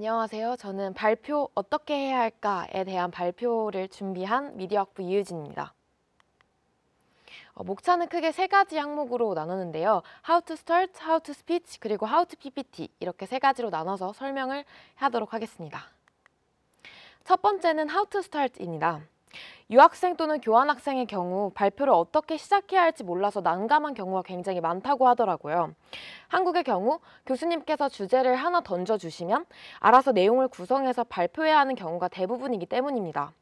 안녕하세요. 저는 발표 어떻게 해야 할까에 대한 발표를 준비한 미디어학부 이유진입니다. 목차는 크게 세 가지 항목으로 나누는데요. How to start, How to speech, 그리고 How to PPT 이렇게 세 가지로 나눠서 설명을 하도록 하겠습니다. 첫 번째는 How to start입니다. 유학생 또는 교환학생의 경우 발표를 어떻게 시작해야 할지 몰라서 난감한 경우가 굉장히 많다고 하더라고요. 한국의 경우 교수님께서 주제를 하나 던져주시면 알아서 내용을 구성해서 발표해야 하는 경우가 대부분이기 때문입니다.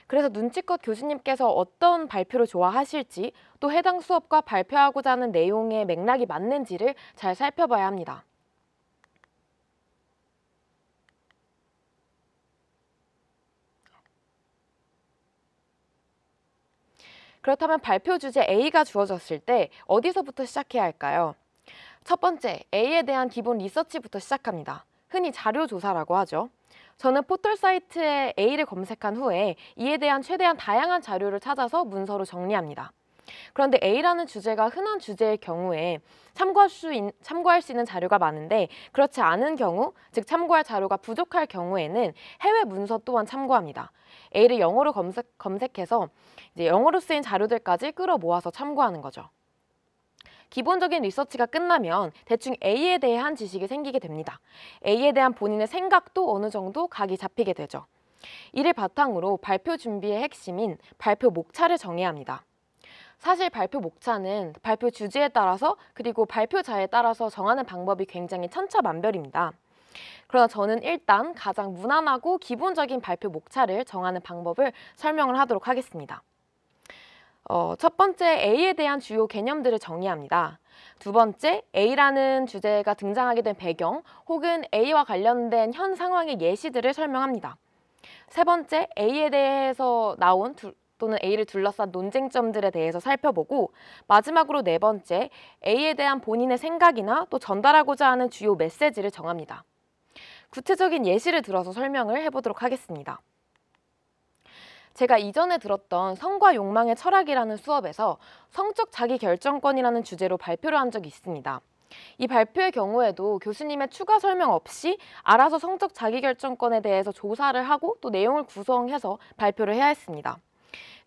그래서 눈치껏 교수님께서 어떤 발표를 좋아하실지 또 해당 수업과 발표하고자 하는 내용의 맥락이 맞는지를 잘 살펴봐야 합니다. 그렇다면 발표 주제 A가 주어졌을 때 어디서부터 시작해야 할까요? 첫 번째, A에 대한 기본 리서치부터 시작합니다. 흔히 자료 조사라고 하죠. 저는 포털 사이트에 A를 검색한 후에 이에 대한 최대한 다양한 자료를 찾아서 문서로 정리합니다. 그런데 A라는 주제가 흔한 주제일 경우에 참고할 수 있는 자료가 많은데 그렇지 않은 경우, 즉 참고할 자료가 부족할 경우에는 해외 문서 또한 참고합니다. A를 영어로 검색해서 이제 영어로 쓰인 자료들까지 끌어모아서 참고하는 거죠. 기본적인 리서치가 끝나면 대충 A에 대한 지식이 생기게 됩니다. A에 대한 본인의 생각도 어느 정도 각이 잡히게 되죠. 이를 바탕으로 발표 준비의 핵심인 발표 목차를 정해야 합니다. 사실 발표 목차는 발표 주제에 따라서 그리고 발표자에 따라서 정하는 방법이 굉장히 천차만별입니다. 그러나 저는 일단 가장 무난하고 기본적인 발표 목차를 정하는 방법을 설명을 하도록 하겠습니다. 첫 번째, A에 대한 주요 개념들을 정의합니다. 두 번째, A라는 주제가 등장하게 된 배경 혹은 A와 관련된 현 상황의 예시들을 설명합니다. 세 번째, A에 대해서 나온 또는 A를 둘러싼 논쟁점들에 대해서 살펴보고 마지막으로 네 번째, A에 대한 본인의 생각이나 또 전달하고자 하는 주요 메시지를 정합니다. 구체적인 예시를 들어서 설명을 해보도록 하겠습니다. 제가 이전에 들었던 성과 욕망의 철학이라는 수업에서 성적 자기결정권이라는 주제로 발표를 한 적이 있습니다. 이 발표의 경우에도 교수님의 추가 설명 없이 알아서 성적 자기결정권에 대해서 조사를 하고 또 내용을 구성해서 발표를 해야 했습니다.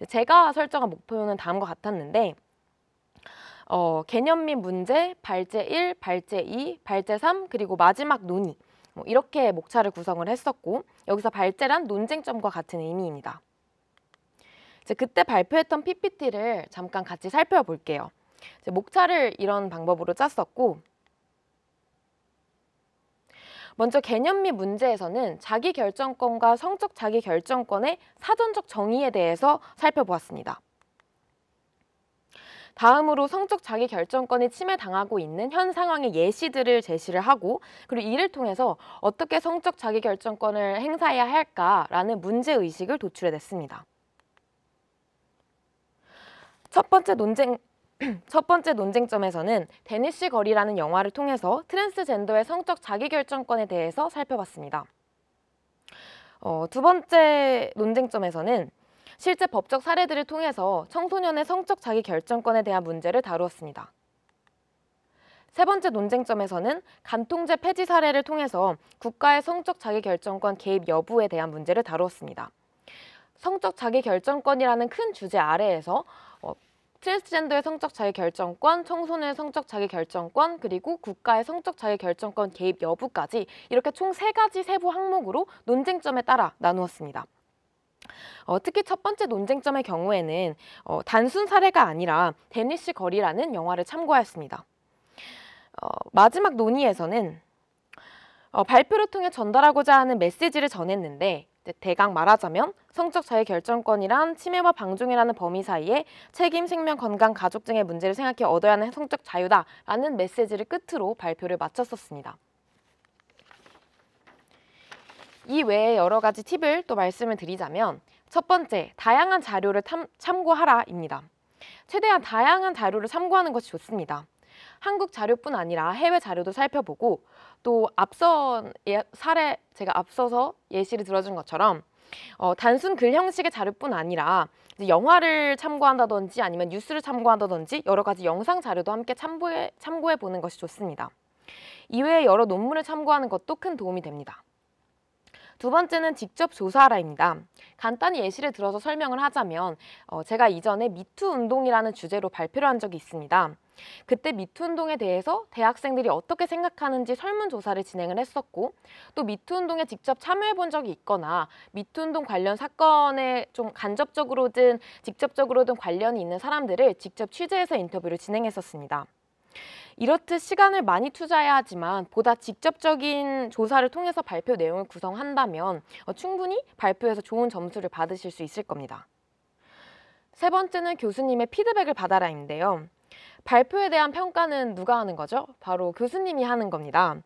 제가 설정한 목표는 다음과 같았는데 개념 및 문제, 발제 1, 발제 2, 발제 3, 그리고 마지막 논의 이렇게 목차를 구성을 했었고 여기서 발제란 논쟁점과 같은 의미입니다. 그때 발표했던 PPT를 잠깐 같이 살펴볼게요. 목차를 이런 방법으로 짰었고 먼저 개념 및 문제에서는 자기결정권과 성적 자기결정권의 사전적 정의에 대해서 살펴보았습니다. 다음으로 성적 자기결정권이 침해당하고 있는 현 상황의 예시들을 제시를 하고 그리고 이를 통해서 어떻게 성적 자기결정권을 행사해야 할까라는 문제의식을 도출해냈습니다. 첫 번째 논쟁점에서는 데니시 거리라는 영화를 통해서 트랜스젠더의 성적 자기결정권에 대해서 살펴봤습니다. 두 번째 논쟁점에서는 실제 법적 사례들을 통해서 청소년의 성적 자기결정권에 대한 문제를 다루었습니다. 세 번째 논쟁점에서는 간통죄 폐지 사례를 통해서 국가의 성적 자기결정권 개입 여부에 대한 문제를 다루었습니다. 성적 자기결정권이라는 큰 주제 아래에서 트랜스젠더의 성적 자기결정권, 청소년의 성적 자기결정권, 그리고 국가의 성적 자기결정권 개입 여부까지 이렇게 총 3가지 세부 항목으로 논쟁점에 따라 나누었습니다. 특히 첫 번째 논쟁점의 경우에는 단순 사례가 아니라 데니시 거리라는 영화를 참고하였습니다. 마지막 논의에서는 발표를 통해 전달하고자 하는 메시지를 전했는데 대강 말하자면 성적 자기결정권이란 침해와 방종이라는 범위 사이에 책임, 생명, 건강, 가족 등의 문제를 생각해 얻어야 하는 성적 자유다라는 메시지를 끝으로 발표를 마쳤었습니다. 이 외에 여러 가지 팁을 또 말씀을 드리자면 첫 번째, 다양한 자료를 참고하라입니다. 최대한 다양한 자료를 참고하는 것이 좋습니다. 한국 자료뿐 아니라 해외 자료도 살펴보고 또 제가 앞서서 예시를 들어준 것처럼 단순 글 형식의 자료뿐 아니라 영화를 참고한다든지 아니면 뉴스를 참고한다든지 여러 가지 영상 자료도 함께 참고해 보는 것이 좋습니다. 이외에 여러 논문을 참고하는 것도 큰 도움이 됩니다. 두 번째는 직접 조사하라입니다. 간단히 예시를 들어서 설명을 하자면 제가 이전에 미투 운동이라는 주제로 발표를 한 적이 있습니다. 그때 미투 운동에 대해서 대학생들이 어떻게 생각하는지 설문조사를 진행을 했었고 또 미투 운동에 직접 참여해 본 적이 있거나 미투 운동 관련 사건에 좀 간접적으로든 직접적으로든 관련이 있는 사람들을 직접 취재해서 인터뷰를 진행했었습니다. 이렇듯 시간을 많이 투자해야 하지만 보다 직접적인 조사를 통해서 발표 내용을 구성한다면 충분히 발표에서 좋은 점수를 받으실 수 있을 겁니다. 세 번째는 교수님의 피드백을 받아라인데요. 발표에 대한 평가는 누가 하는 거죠? 바로 교수님이 하는 겁니다.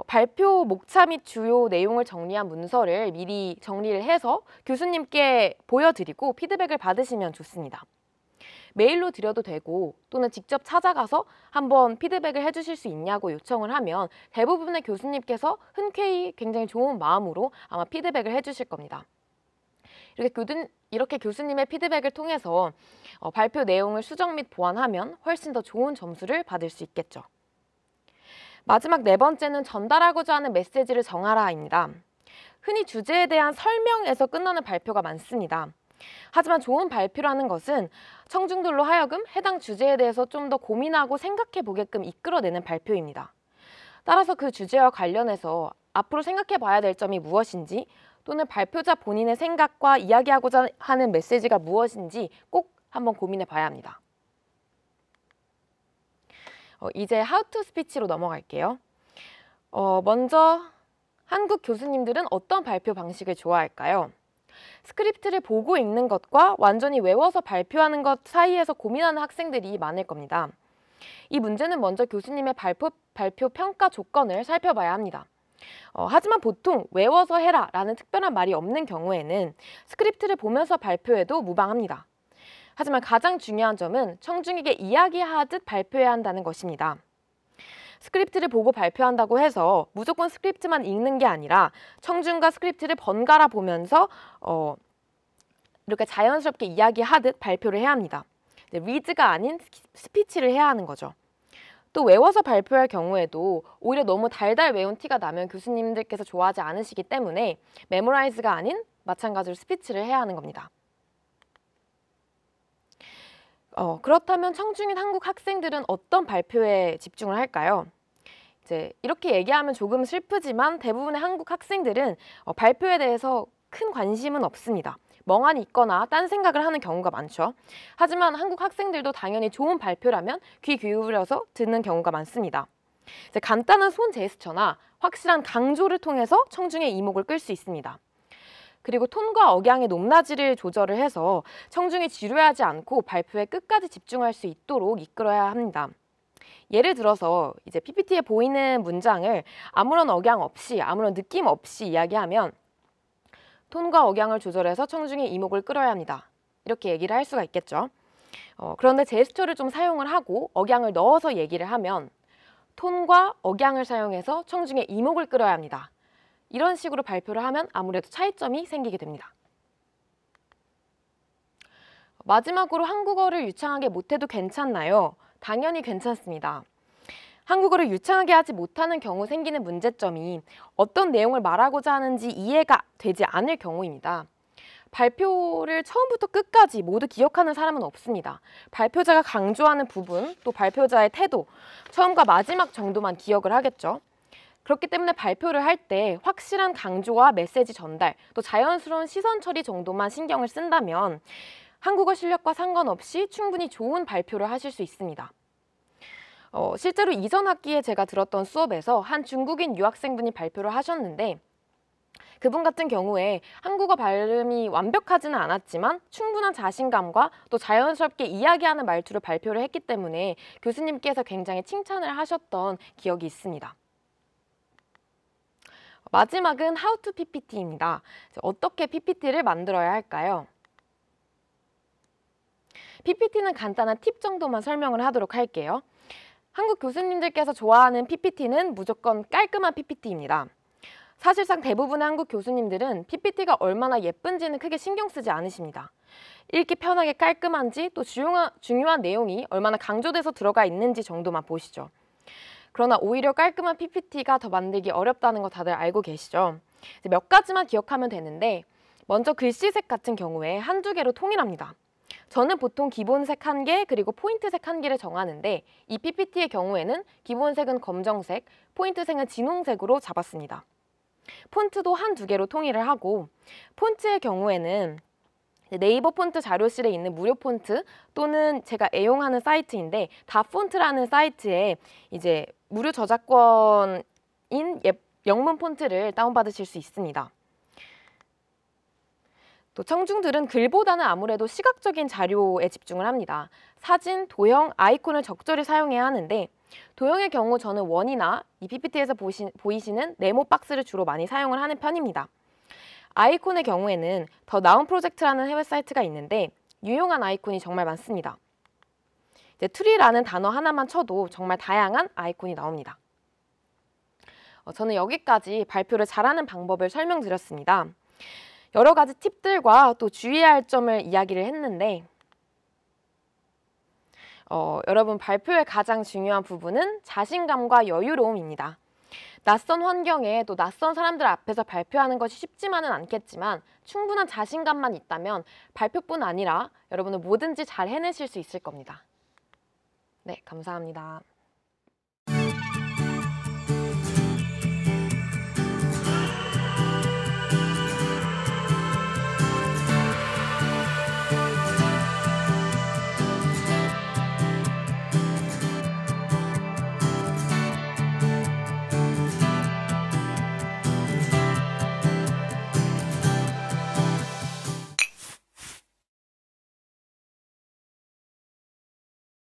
발표 목차 및 주요 내용을 정리한 문서를 미리 정리를 해서 교수님께 보여드리고 피드백을 받으시면 좋습니다. 메일로 드려도 되고 또는 직접 찾아가서 한번 피드백을 해주실 수 있냐고 요청을 하면 대부분의 교수님께서 흔쾌히 굉장히 좋은 마음으로 아마 피드백을 해주실 겁니다. 이렇게 교수님의 피드백을 통해서 발표 내용을 수정 및 보완하면 훨씬 더 좋은 점수를 받을 수 있겠죠. 마지막 네 번째는 전달하고자 하는 메시지를 정하라입니다. 흔히 주제에 대한 설명에서 끝나는 발표가 많습니다. 하지만 좋은 발표라는 것은 청중들로 하여금 해당 주제에 대해서 좀 더 고민하고 생각해 보게끔 이끌어내는 발표입니다. 따라서 그 주제와 관련해서 앞으로 생각해 봐야 될 점이 무엇인지 또는 발표자 본인의 생각과 이야기하고자 하는 메시지가 무엇인지 꼭 한번 고민해 봐야 합니다. 이제 How to Speech로 넘어갈게요. 먼저 한국 교수님들은 어떤 발표 방식을 좋아할까요? 스크립트를 보고 읽는 것과 완전히 외워서 발표하는 것 사이에서 고민하는 학생들이 많을 겁니다. 이 문제는 먼저 교수님의 발표 평가 조건을 살펴봐야 합니다. 하지만 보통 외워서 해라 라는 특별한 말이 없는 경우에는 스크립트를 보면서 발표해도 무방합니다. 하지만 가장 중요한 점은 청중에게 이야기하듯 발표해야 한다는 것입니다. 스크립트를 보고 발표한다고 해서 무조건 스크립트만 읽는 게 아니라 청중과 스크립트를 번갈아 보면서 이렇게 자연스럽게 이야기하듯 발표를 해야 합니다. 리드가 아닌 스피치를 해야 하는 거죠. 또 외워서 발표할 경우에도 오히려 너무 달달 외운 티가 나면 교수님들께서 좋아하지 않으시기 때문에 메모라이즈가 아닌 마찬가지로 스피치를 해야 하는 겁니다. 그렇다면 청중인 한국 학생들은 어떤 발표에 집중을 할까요? 이제 이렇게 얘기하면 조금 슬프지만 대부분의 한국 학생들은 발표에 대해서 큰 관심은 없습니다. 멍하니 있거나 딴 생각을 하는 경우가 많죠. 하지만 한국 학생들도 당연히 좋은 발표라면 귀 기울여서 듣는 경우가 많습니다. 이제 간단한 손 제스처나 확실한 강조를 통해서 청중의 이목을 끌 수 있습니다. 그리고 톤과 억양의 높낮이를 조절을 해서 청중이 지루해하지 않고 발표에 끝까지 집중할 수 있도록 이끌어야 합니다. 예를 들어서 이제 PPT에 보이는 문장을 아무런 억양 없이 아무런 느낌 없이 이야기하면 톤과 억양을 조절해서 청중의 이목을 끌어야 합니다. 이렇게 얘기를 할 수가 있겠죠. 그런데 제스처를 좀 사용을 하고 억양을 넣어서 얘기를 하면 톤과 억양을 사용해서 청중의 이목을 끌어야 합니다. 이런 식으로 발표를 하면 아무래도 차이점이 생기게 됩니다. 마지막으로 한국어를 유창하게 못해도 괜찮나요? 당연히 괜찮습니다. 한국어를 유창하게 하지 못하는 경우 생기는 문제점이 어떤 내용을 말하고자 하는지 이해가 되지 않을 경우입니다. 발표를 처음부터 끝까지 모두 기억하는 사람은 없습니다. 발표자가 강조하는 부분, 또 발표자의 태도, 처음과 마지막 정도만 기억을 하겠죠. 그렇기 때문에 발표를 할 때 확실한 강조와 메시지 전달, 또 자연스러운 시선 처리 정도만 신경을 쓴다면 한국어 실력과 상관없이 충분히 좋은 발표를 하실 수 있습니다. 실제로 이전 학기에 제가 들었던 수업에서 한 중국인 유학생분이 발표를 하셨는데 그분 같은 경우에 한국어 발음이 완벽하지는 않았지만 충분한 자신감과 또 자연스럽게 이야기하는 말투로 발표를 했기 때문에 교수님께서 굉장히 칭찬을 하셨던 기억이 있습니다. 마지막은 How to PPT입니다. 어떻게 PPT를 만들어야 할까요? PPT는 간단한 팁 정도만 설명을 하도록 할게요. 한국 교수님들께서 좋아하는 PPT는 무조건 깔끔한 PPT입니다. 사실상 대부분의 한국 교수님들은 PPT가 얼마나 예쁜지는 크게 신경 쓰지 않으십니다. 읽기 편하게 깔끔한지 또 중요한 내용이 얼마나 강조돼서 들어가 있는지 정도만 보시죠. 그러나 오히려 깔끔한 PPT가 더 만들기 어렵다는 거 다들 알고 계시죠? 이제 몇 가지만 기억하면 되는데 먼저 글씨색 같은 경우에 한두 개로 통일합니다. 저는 보통 기본색 1개 그리고 포인트색 1개를 정하는데 이 PPT의 경우에는 기본색은 검정색, 포인트색은 진홍색으로 잡았습니다. 폰트도 한두 개로 통일을 하고 폰트의 경우에는 네이버 폰트 자료실에 있는 무료 폰트 또는 제가 애용하는 사이트인데 다폰트라는 사이트에 이제 무료 저작권인 영문 폰트를 다운받으실 수 있습니다. 또 청중들은 글보다는 아무래도 시각적인 자료에 집중을 합니다. 사진, 도형, 아이콘을 적절히 사용해야 하는데 도형의 경우 저는 원이나 이 PPT에서 보이시는 네모 박스를 주로 많이 사용을 하는 편입니다. 아이콘의 경우에는 더 나운 프로젝트라는 해외 사이트가 있는데 유용한 아이콘이 정말 많습니다. 이제 트리라는 단어 하나만 쳐도 정말 다양한 아이콘이 나옵니다. 저는 여기까지 발표를 잘하는 방법을 설명드렸습니다. 여러 가지 팁들과 또 주의해야 할 점을 이야기를 했는데 여러분 발표의 가장 중요한 부분은 자신감과 여유로움입니다. 낯선 환경에 또 낯선 사람들 앞에서 발표하는 것이 쉽지만은 않겠지만 충분한 자신감만 있다면 발표뿐 아니라 여러분은 뭐든지 잘 해내실 수 있을 겁니다. 네, 감사합니다.